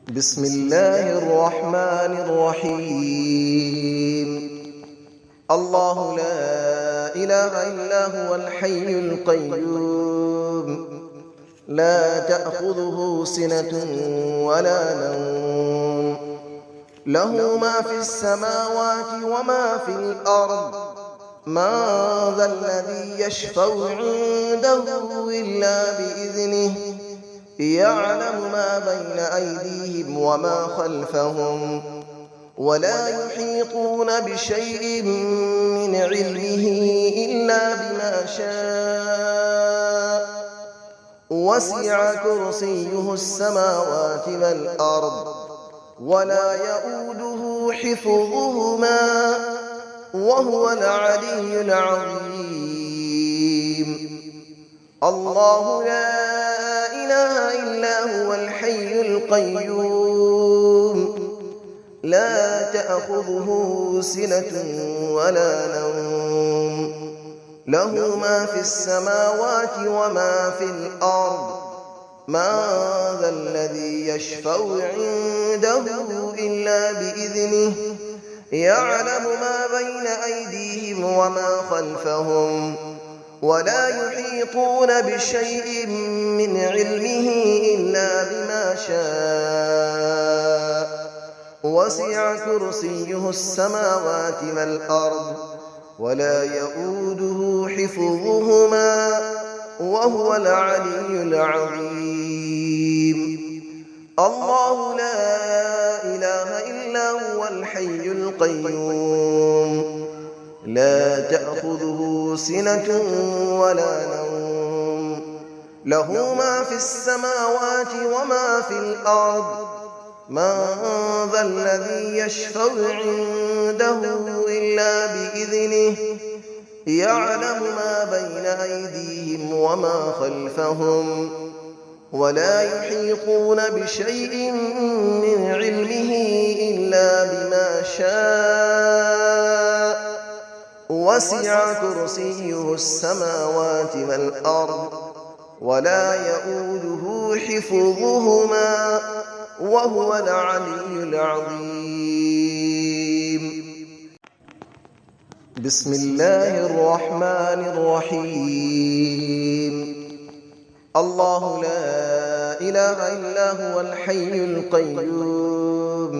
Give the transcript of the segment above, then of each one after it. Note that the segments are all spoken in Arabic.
بسم الله الرحمن الرحيم. الله لا إله إلا هو الحي القيوم، لا تأخذه سنة ولا نوم، له ما في السماوات وما في الأرض. من ذا الذي يشفع عنده إلا بإذنه، يعلم ما بين أيديهم وما خلفهم، ولا يحيطون بشيء من علمه إلا بما شاء. وسع كرسيه السماوات والأرض، ولا يؤوده حفظهما، وهو العلي العظيم. الله لا إله إلا هو الحي القيوم، لا تأخذه سنة ولا نوم، له ما في السماوات وما في الأرض. من ذا الذي يشفع عنده إلا بإذنه، يعلم ما بين أيديهم وما خلفهم، ولا يحيطون بشيء من علمه إلا بما شاء. وسع كرسيه السماوات والأرض، ولا يؤوده حفظهما، وهو العلي العظيم. الله لا إله إلا هو الحي القيوم، لا تأخذه سنة ولا نوم، له ما في السماوات وما في الأرض. من ذا الذي يشفع عنده إلا بإذنه، يعلم ما بين أيديهم وما خلفهم، ولا يحيطون بشيء من علمه إلا بما شاء. وسع كرسيه السماوات والأرض، ولا يؤوده حفظهما، وهو العلي العظيم. بسم الله الرحمن الرحيم. الله لا إله إلا هو الحي القيوم،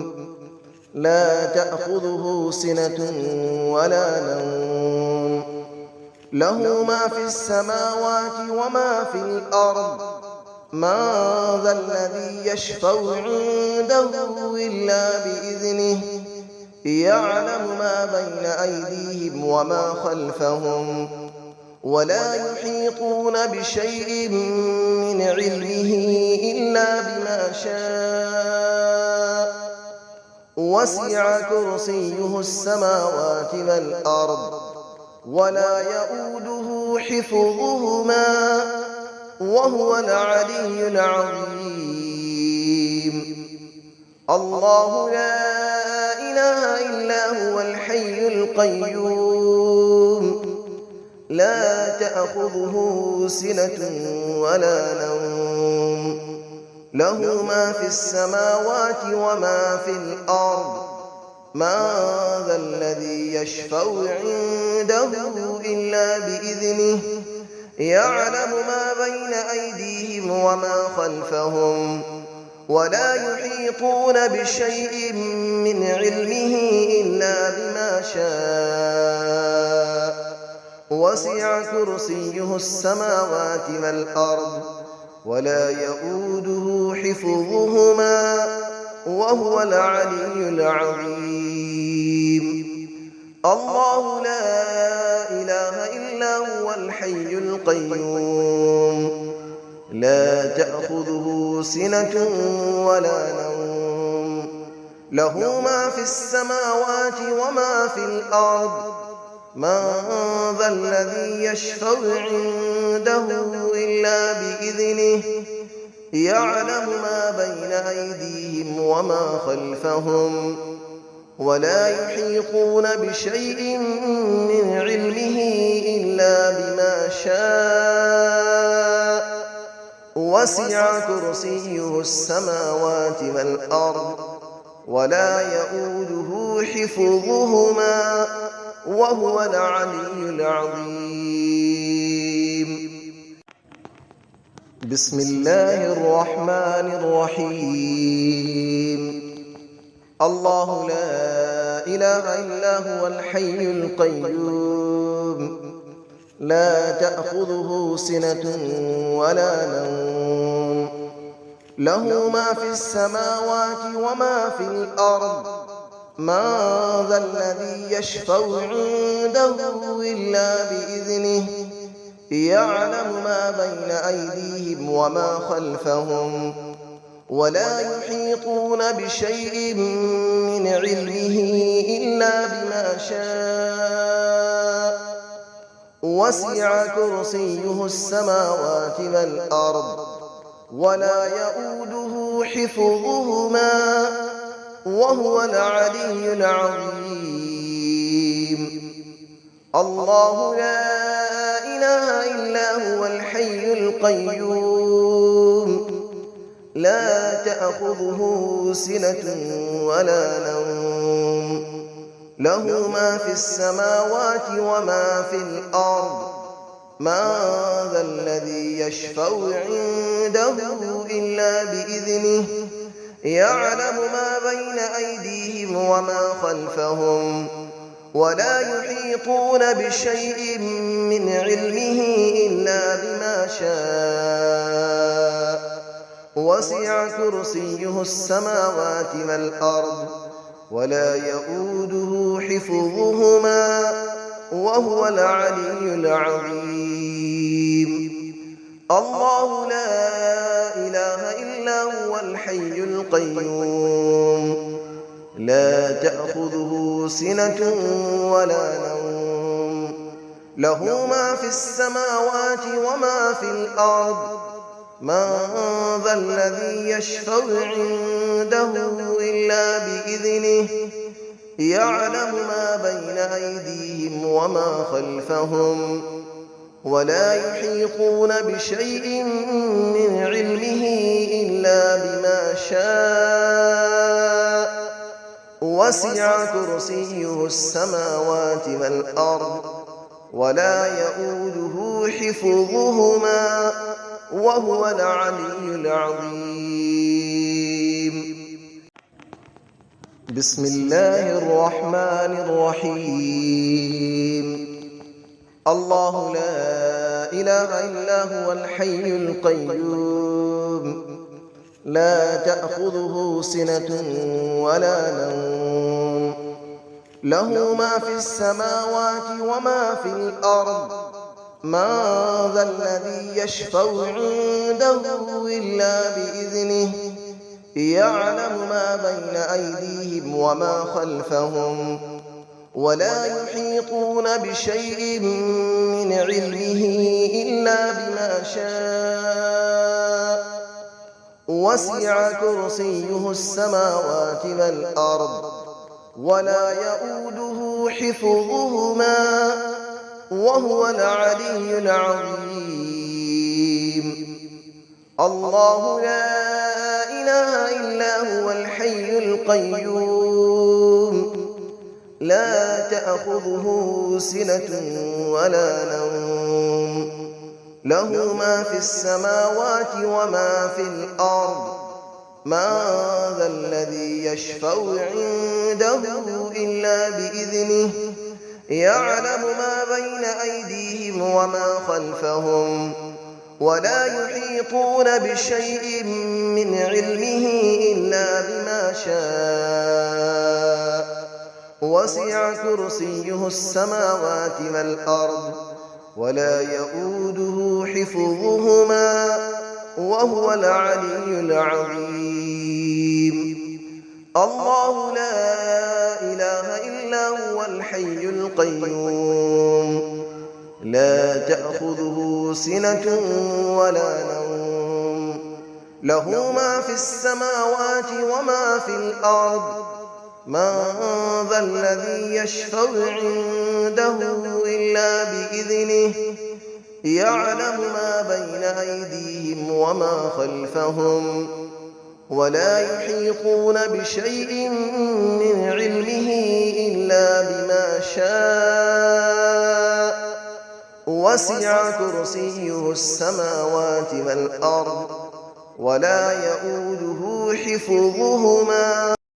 لا تأخذه سنة ولا نوم، له ما في السماوات وما في الأرض. من ذا الذي يشفع عنده إلا بإذنه، يعلم ما بين أيديهم وما خلفهم، ولا يحيطون بشيء من علمه إلا بما شاء. وسع كرسيه السماوات والأرض، ولا يؤوده حفظهما، وهو العلي العظيم. الله لا إله إلا هو الحي القيوم، لا تأخذه سنة ولا نوم، له ما في السماوات وما في الأرض. من ذا الذي يشفع عنده إلا بإذنه، يعلم ما بين أيديهم وما خلفهم، ولا يحيطون بشيء من علمه إلا بما شاء. وسع كرسيه السماوات والأرض، ولا يؤوده حفظهما، وهو العلي العظيم. الله لا إله إلا هو الحي القيوم، لا تأخذه سنة ولا نوم، له ما في السماوات وما في الأرض. من ذا الذي يشفع عنده إلا بإذنه، يعلم ما بين أيديهم وما خلفهم، ولا يحيطون بشيء من علمه إلا بما شاء. وسع كرسيه السماوات والأرض ولا يؤوده حفظهما وهو العلي العظيم. بسم الله الرحمن الرحيم. الله لا إله إلا هو الحي القيوم لا تأخذه سنة ولا نوم له ما في السماوات وما في الأرض من ذا الذي يشفع عنده إلا بإذنه يعلم ما بين أيديهم وما خلفهم ولا يحيطون بشيء من علمه إلا بما شاء وسع كرسيه السماوات والأرض ولا يؤوده حفظهما وهو العلي العظيم. الله لا إله إلا هو الحي القيوم لا تأخذه سنة ولا نوم له ما في السماوات وما في الأرض من ذا الذي يشفع عنده إلا بإذنه يعلم ما بين أيديهم وما خلفهم ولا يحيطون بشيء من علمه إلا بما شاء وسع كرسيه السماوات والأرض ولا يؤوده حفظهما وهو العلي العظيم. الله لا إله إلا هو الحي القيوم لا تأخذه سنة ولا نوم له ما في السماوات وما في الأرض من ذا الذي يشفع عنده إلا بإذنه يعلم ما بين أيديهم وما خلفهم ولا يحيطون بشيء من علمه إلا بما شاء وسع كرسيه السماوات والأرض ولا يؤوده حفظهما وهو العلي العظيم. بسم الله الرحمن الرحيم. الله لا إله إلا هو الحي القيوم لا تأخذه سنة ولا نوم له ما في السماوات وما في الأرض من ذا الذي يشفع عنده إلا بإذنه يعلم ما بين أيديهم وما خلفهم ولا يحيطون بشيء من علمه إلا بما شاء وسع كرسيه السماوات والأرض ولا يؤوده حفظهما وهو العلي العظيم. الله لا إله إلا هو الحي القيوم لا تأخذه سنة ولا نوم له ما في السماوات وما في الأرض من ذا الذي يشفع عنده إلا بإذنه يعلم ما بين أيديهم وما خلفهم ولا يحيطون بشيء من علمه إلا بما شاء وسع كرسيه السماوات والأرض ولا يؤوده حفظهما وهو العلي العظيم. الله لا إله إلا هو الحي القيوم لا تأخذه سنة ولا نوم له ما في السماوات وما في الأرض من ذا الذي يشفع عنده إلا بإذنه يعلم ما بين أيديهم وما خلفهم ولا يحيطون بشيء من علمه إلا بما شاء وسع كرسيه السماوات والأرض ولا يئوده حفظهما